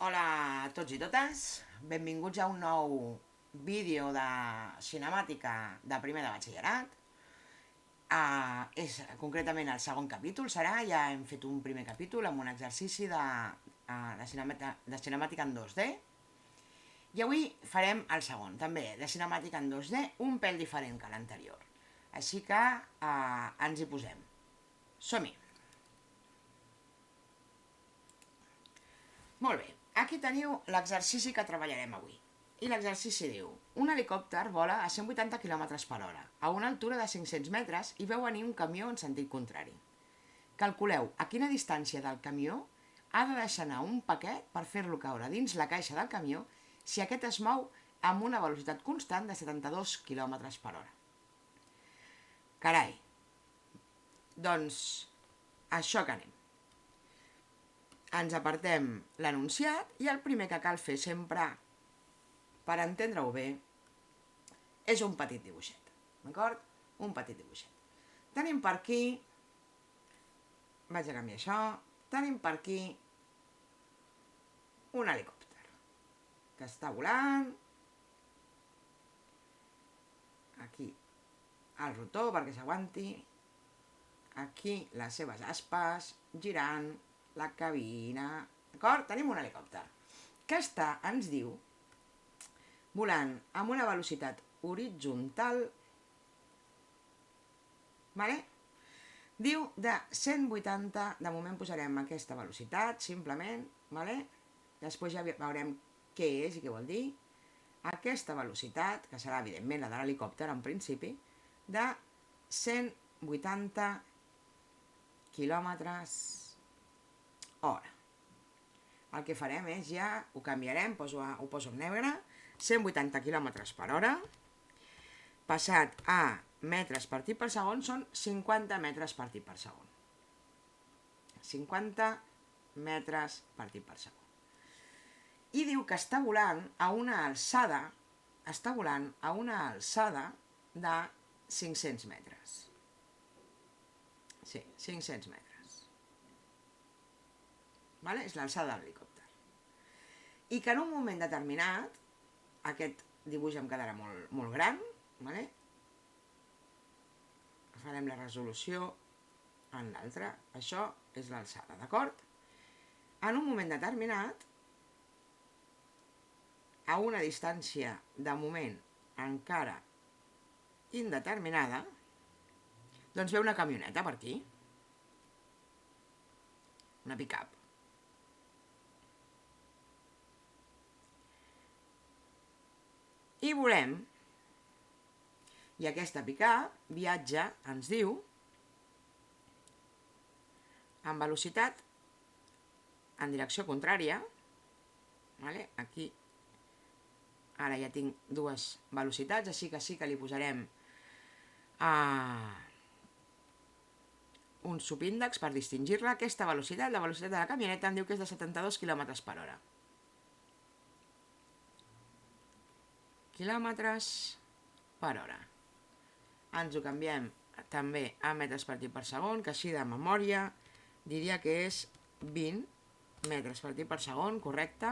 Hola a tots i totes, benvinguts a un nou vídeo de cinemàtica de primer de batxillerat. És concretament el segon capítol, ja hem fet un primer capítol amb un exercici de cinemàtica en 2D i avui farem el segon, també de cinemàtica en 2D, un pèl diferent que l'anterior. Així que ens hi posem. Som-hi! Molt bé, aquí teniu l'exercici que treballarem avui. I l'exercici diu: un helicòpter vola a 180 km per hora, a una altura de 500 metres, i veu venir un camió en sentit contrari. Calculeu a quina distància del camió ha de deixar anar un paquet per fer-lo caure dins la caixa del camió si aquest es mou amb una velocitat constant de 72 km per hora. Carai, doncs això que anem. Ens apartem l'enunciat i el primer que cal fer sempre, per entendre-ho bé, és un petit dibuixet, d'acord? Un petit dibuixet. Tenim per aquí, vaig a canviar això, tenim per aquí un helicòpter que està volant, aquí el rotor perquè s'aguanti, aquí les seves aspes, girant, la cabina, d'acord? Tenim un helicòpter que està, ens diu, volant amb una velocitat horitzontal, vale? Diu de 180, de moment posarem aquesta velocitat, simplement, vale? Després ja veurem què és i què vol dir. Aquesta velocitat, que serà evidentment la de l'helicòpter en principi, de 180 km/h. El que farem és ja, ho canviarem, ho poso en negre, 180 km/h, passat a metres partit per segon, són 50 metres partit per segon. 50 metres partit per segon. I diu que està volant a una alçada, de 500 metres. Sí, 500 metres. Vale? És l'alçada de l'helicòpter. I que en un moment determinat, aquest dibuix em quedarà molt gran, vale? Farem la resolució en l'altre, això és l'alçada, d'acord? En un moment determinat, a una distància de moment encara indeterminada, doncs ve una camioneta per aquí, una pick-up. I volem, i aquesta pick-up viatja, ens diu, amb velocitat en direcció contrària, vale? Aquí ara ja tinc dues velocitats, així que sí que li posarem un subíndex per distingir-la. Aquesta velocitat, la velocitat de la camioneta, em diu que és de 72 km/h. Quilòmetres per hora. Ens ho canviem també a metres partit per segon, que així de memòria diria que és 20 metres partit per segon, correcte?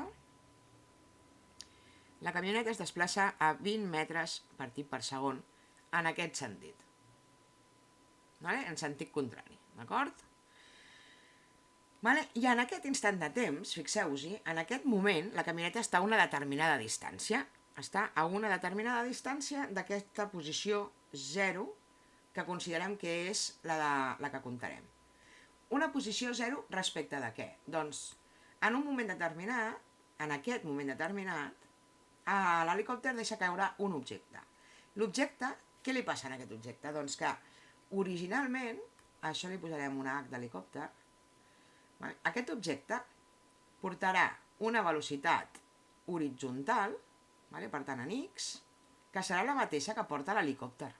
La camioneta es desplaça a 20 metres partit per segon en aquest sentit, vale? En sentit contrari, d'acord? Vale? I en aquest instant de temps, fixeu-vos-hi, en aquest moment la camioneta està a una determinada distància, està a una determinada distància d'aquesta posició 0, que considerem que és la que comptarem. Una posició 0 respecte de què? Doncs, en un moment determinat, en aquest moment determinat, l'helicòpter deixa caure un objecte. L'objecte, què li passa a aquest objecte? Doncs que, originalment, a això li posarem una H d'helicòpter, aquest objecte portarà una velocitat horitzontal, per tant en X, que serà la mateixa que porta l'helicòpter,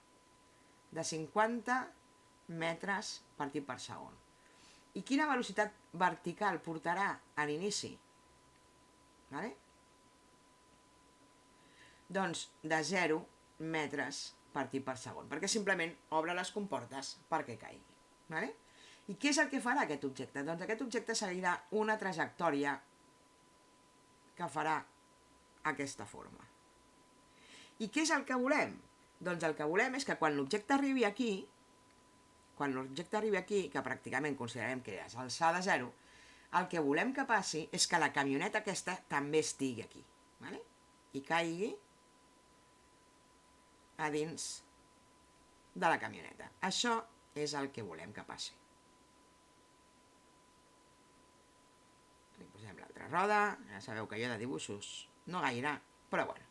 de 50 metres partit per segon. I quina velocitat vertical portarà a l'inici? Doncs de 0 metres partit per segon, perquè simplement obre les comportes perquè caigui. I què és el que farà aquest objecte? Doncs aquest objecte seguirà una trajectòria que farà aquesta forma. I què és el que volem? Doncs el que volem és que quan l'objecte arribi aquí, que pràcticament considerem que és alçada 0, el que volem que passi és que la camioneta aquesta també estigui aquí, ¿vale? I caigui a dins de la camioneta. Això és el que volem que passi. Li posem l'altra roda, ja sabeu que jo de dibuixos no gaire, però bueno.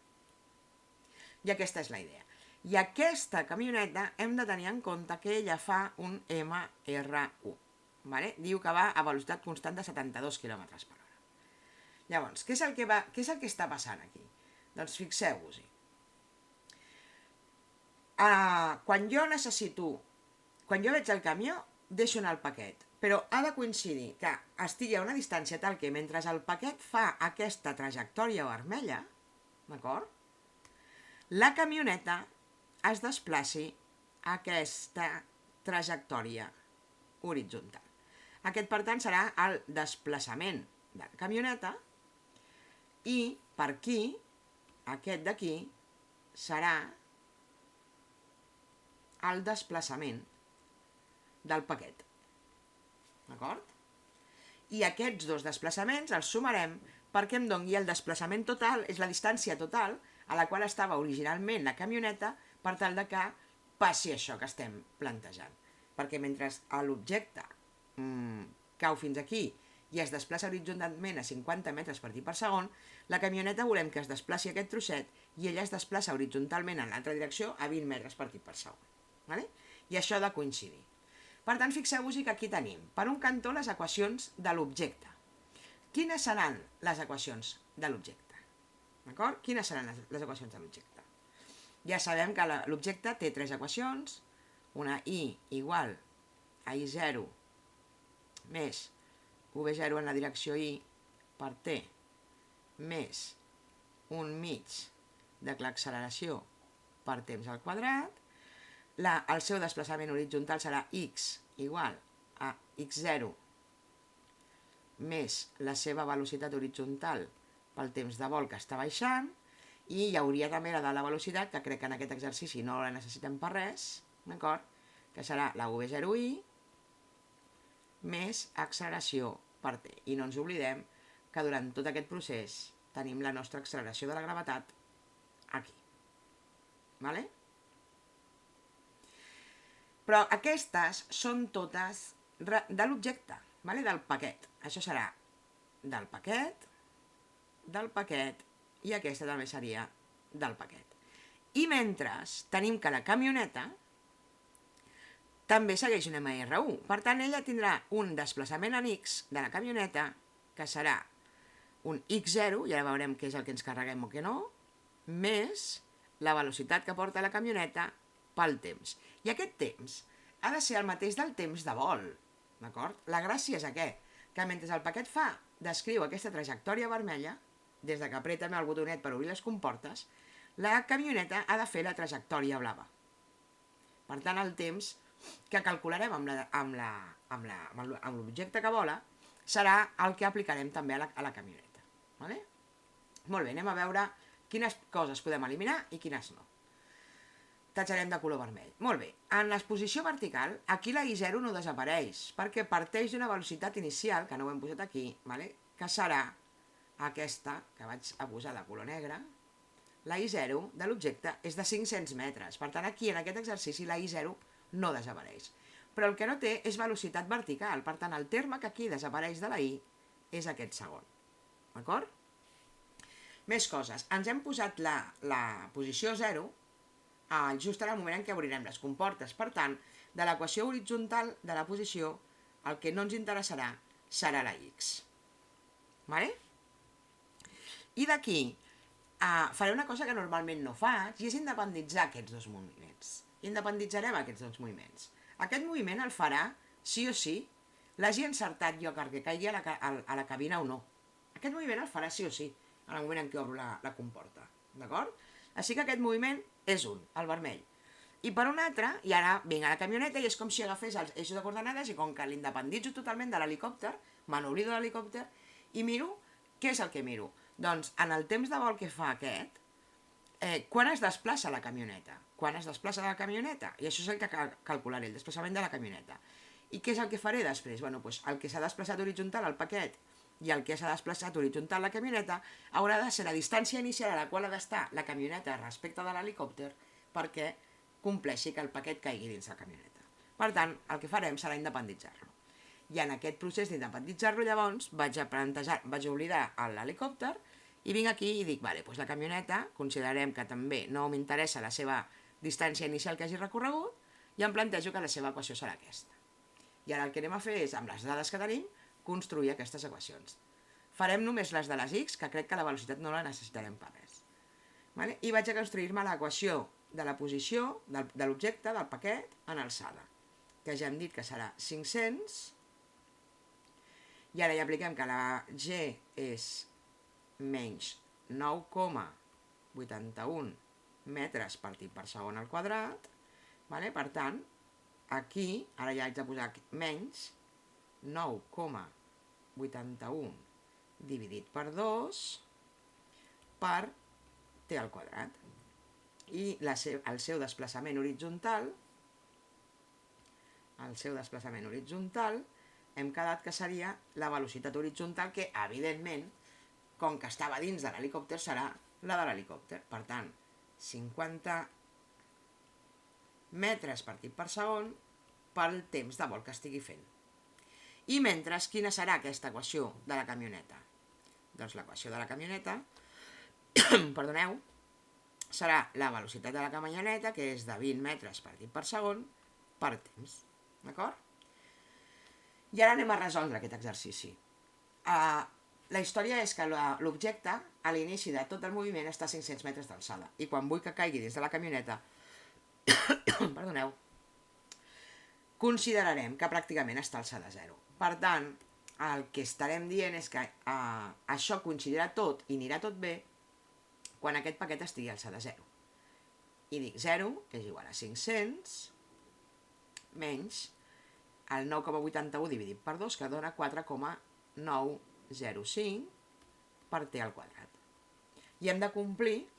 I aquesta és la idea. I aquesta camioneta hem de tenir en compte que ella fa un MR1. ¿Vale? Diu que va a velocitat constant de 72 km per hora. Llavors, què és el que està passant aquí? Doncs fixeu-vos-hi. Quan jo veig el camió, deixo anar el paquet, però ha de coincidir que estigui a una distància tal que mentre el paquet fa aquesta trajectòria vermella, d'acord? La camioneta es desplaci a aquesta trajectòria horitzontal. Aquest, per tant, serà el desplaçament de la camioneta i per aquí, aquest d'aquí, serà el desplaçament del paquet. D'acord? I aquests dos desplaçaments els sumarem perquè em doni el desplaçament total, és la distància total a la qual estava originalment la camioneta per tal de que passi això que estem plantejant. Perquè mentre l'objecte cau fins aquí i es desplaça horitzontalment a 50 metres per per segon, la camioneta volem que es desplaci aquest trosset i ella es desplaça horitzontalment en l'altra direcció a 20 metres per segon. ¿Vale? I això ha de coincidir. Per tant, fixeu-vos que aquí tenim, per un cantó, les equacions de l'objecte. Quines seran les equacions de l'objecte? D'acord? Quines seran les equacions de l'objecte? Ja sabem que l'objecte té tres equacions, una I igual a I0 més V0 en la direcció I per T més un mig de l'acceleració per temps al quadrat. El seu desplaçament horitzontal serà x igual a x0 més la seva velocitat horitzontal pel temps de vol que està baixant, i hi hauria també la de la velocitat, que crec que en aquest exercici no la necessitem per res, d'acord? Que serà la V0i més acceleració per T. I no ens oblidem que durant tot aquest procés tenim la nostra acceleració de la gravetat aquí. Vale? Però aquestes són totes de l'objecte, vale? Del paquet. Això serà del paquet, i aquesta també seria del paquet. I mentre tenim que la camioneta també segueix un MR1. Per tant, ella tindrà un desplaçament en X de la camioneta, que serà un X0, i ara veurem què és el que ens carreguem o què no, més la velocitat que porta la camioneta pel temps. I aquest temps ha de ser el mateix del temps de vol, d'acord? La gràcia és aquest, que mentre el paquet descriu aquesta trajectòria vermella, des de que apreta el botonet per obrir les comportes, la camioneta ha de fer la trajectòria blava. Per tant, el temps que calcularem amb l'objecte que vola serà el que aplicarem també a la camioneta. Vale? Molt bé, anem a veure quines coses podem eliminar i quines no. Tatxarem de color vermell. Molt bé, en l'exposició vertical, aquí la I0 no desapareix, perquè parteix d'una velocitat inicial, que no ho hem posat aquí, vale? Que serà aquesta, que vaig a posar de color negre. La I0 de l'objecte és de 500 metres, per tant aquí en aquest exercici la I0 no desapareix. Però el que no té és velocitat vertical, per tant el terme que aquí desapareix de la I és aquest segon. D'acord? Més coses. Ens hem posat la posició 0 just en el moment en què obrirem les comportes. Per tant, de l'equació horitzontal de la posició, el que no ens interessarà serà la X. Vale? I d'aquí faré una cosa que normalment no faig, i és independitzar aquests dos moviments. Independitzarem aquests dos moviments. Aquest moviment el farà, sí o sí, l'hagi encertat jo perquè caigui a la cabina o no. Aquest moviment el farà sí o sí, en el moment en què obro la comporta. D'acord? Així que aquest moviment és un, el vermell. I per un altre, i ara vinc a la camioneta i és com si agafés els eixos de coordenades i com que l'independitzo totalment de l'helicòpter, me n'oblido de l'helicòpter i miro Què és el que miro? Doncs en el temps de vol que fa aquest, quan es desplaça la camioneta? Quan es desplaça la camioneta? I això és el que calcularé, el desplaçament de la camioneta. I què és el que faré després? Bueno, doncs el que s'ha desplaçat horitzontal al paquet i el que s'ha desplaçat horitzontal la camioneta haurà de ser la distància inicial a la qual ha d'estar la camioneta respecte de l'helicòpter perquè compleixi que el paquet caigui dins la camioneta. Per tant, el que farem serà independitzar-lo. I en aquest procés d'independitzar-lo, llavors, vaig oblidar l'helicòpter i vinc aquí i dic, vale, doncs la camioneta, considerem que també no m'interessa la seva distància inicial que hagi recorregut i em plantejo que la seva equació serà aquesta. I ara el que anem a fer és, amb les dades que tenim, construir aquestes equacions. Farem només les de les x, que crec que la velocitat no la necessitarem per res. I vaig a construir-me l'equació de la posició de l'objecte, del paquet, en alçada, que ja hem dit que serà 500, i ara ja apliquem que la g és menys 9,81 metres partit per segon al quadrat, per tant, aquí, ara ja haig de posar menys 9,81 dividit per 2 per t al quadrat. I el seu desplaçament horitzontal, hem quedat que seria la velocitat horitzontal que, evidentment, com que estava dins de l'helicòpter, serà la de l'helicòpter. Per tant, 50 metres partit per segon pel temps de vol que estigui fent. I mentre, quina serà aquesta equació de la camioneta? Doncs l'equació de la camioneta, perdoneu, serà la velocitat de la camioneta, que és de 20 metres partit per segon, per temps. D'acord? I ara anem a resoldre aquest exercici. La història és que l'objecte, a l'inici de tot el moviment, està a 500 metres d'alçada. I quan vull que caigui dins de la camioneta, perdoneu, considerarem que pràcticament està a alçada 0. Per tant, el que estarem dient és que això coincidirà tot i anirà tot bé quan aquest paquet estigui a alçada 0. I dic 0 és igual a 500 menys el 9,81 dividit per 2, que dona 4,905 per t al quadrat. I hem de complir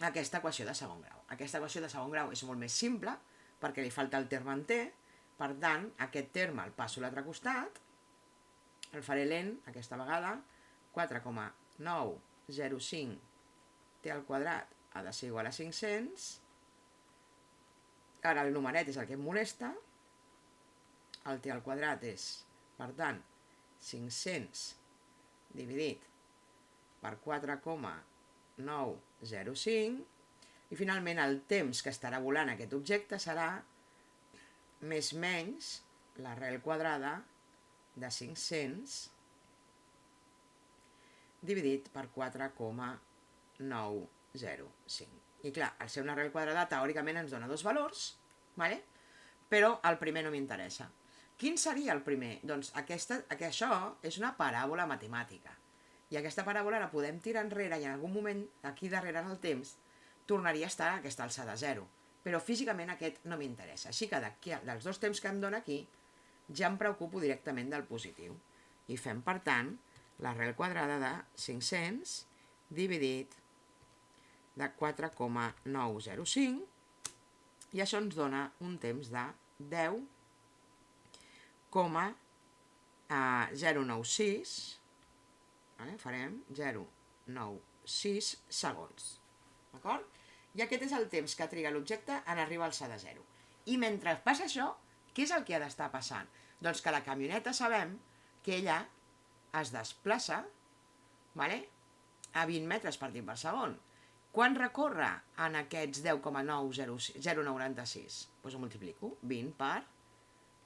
aquesta equació de segon grau. Aquesta equació de segon grau és molt més simple perquè li falta el terme en t, per tant, aquest terme el passo a l'altre costat, el faré lent aquesta vegada, 4,905 t al quadrat ha de ser igual a 500, ara el numeret és el que em molesta, el t al quadrat és, per tant, 500 dividit per 4,905, i finalment el temps que estarà volant aquest objecte serà més menys l'arrel quadrada de 500 dividit per 4,905. I clar, al ser una arrel quadrada teòricament ens dona dos valors, però el primer no m'interessa. Quin seria el primer? Doncs això és una paràbola matemàtica. I aquesta paràbola la podem tirar enrere i en algun moment, aquí darrere en el temps, tornaria a estar a aquesta alçada 0. Però físicament aquest no m'interessa. Així que dels dos temps que em dona aquí, ja em preocupo directament del positiu. I fem, per tant, l'arrel quadrada de 500 dividit de 4,905, i això ens dona un temps de 10,096, farem 0,96 segons. D'acord? I aquest és el temps que triga l'objecte en arribar a alçada 0. I mentre passa això, què és el que ha d'estar passant? Doncs que la camioneta sabem que ella es desplaça a 20 metres partit per segon. Quan recorre en aquests 10,096? Doncs ho multiplico. 20 per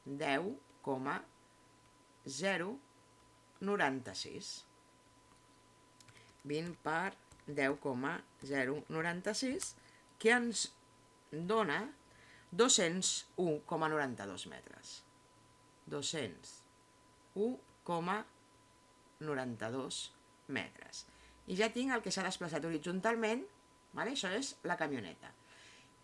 10,096. 20 per 10,096, que ens dona 201,92 metres. 201,92 metres. I ja tinc el que s'ha desplaçat horitzontalment, això és la camioneta.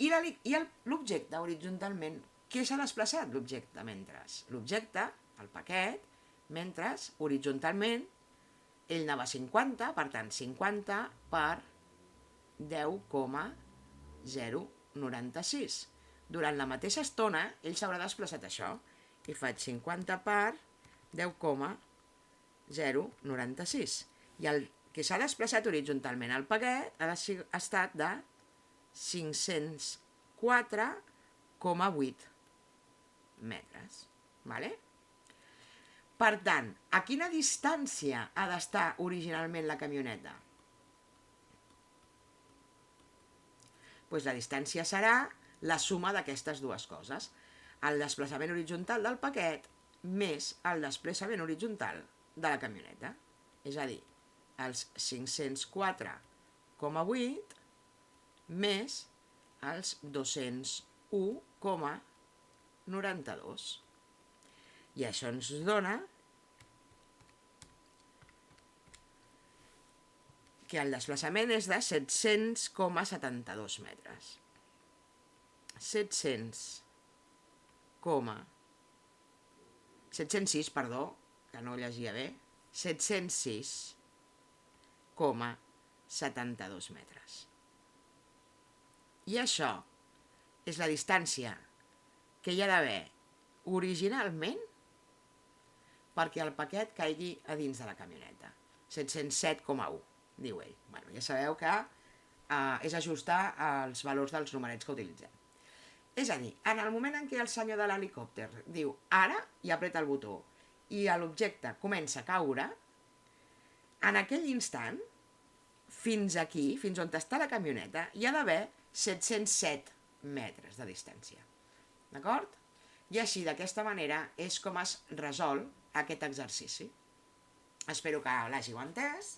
I l'objecte horitzontalment, què s'ha desplaçat l'objecte mentre? L'objecte, el paquet, mentre horitzontalment ell anava a 50, per tant, 50 per 10,096. Durant la mateixa estona, ell s'haurà desplaçat això. I faig 50 per 10,096. I el que s'ha desplaçat horitzontalment al paquet ha estat de 504,8 metres. Vale? Per tant, a quina distància ha d'estar originalment la camioneta? Doncs la distància serà la suma d'aquestes dues coses. El desplaçament horitzontal del paquet més el desplaçament horitzontal de la camioneta. És a dir, els 504,8 més els 201,92. I això ens dona que el desplaçament és de 700,72 metres. 706, perdó, que no llegia bé, 706,72 metres. I això és la distància que hi ha d'haver originalment perquè el paquet caigui a dins de la camioneta. 707,1, diu ell. Bueno, ja sabeu que és ajustar els valors dels numerets que utilitzem. És a dir, en el moment en què el senyor de l'helicòpter diu ara i apreta el botó i l'objecte comença a caure, en aquell instant, fins aquí, fins on està la camioneta, hi ha d'haver 707 metres de distància. D'acord? I així, d'aquesta manera, és com es resol aquest exercici. Espero que l'hàgiu entès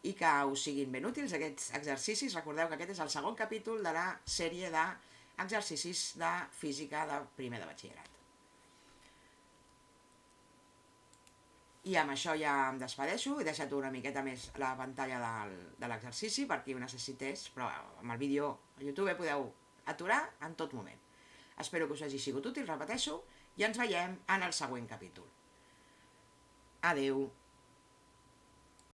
i que us siguin ben útils aquests exercicis. Recordeu que aquest és el segon capítol de la sèrie d'exercicis de física de primer de batxillerat. I amb això ja em despedeixo. He deixat una miqueta més la pantalla de l'exercici per qui ho necessités, però amb el vídeo a YouTube podeu aturar en tot moment. Espero que us hagi sigut útil, repeteixo, i ens veiem en el següent capítol. Adeu.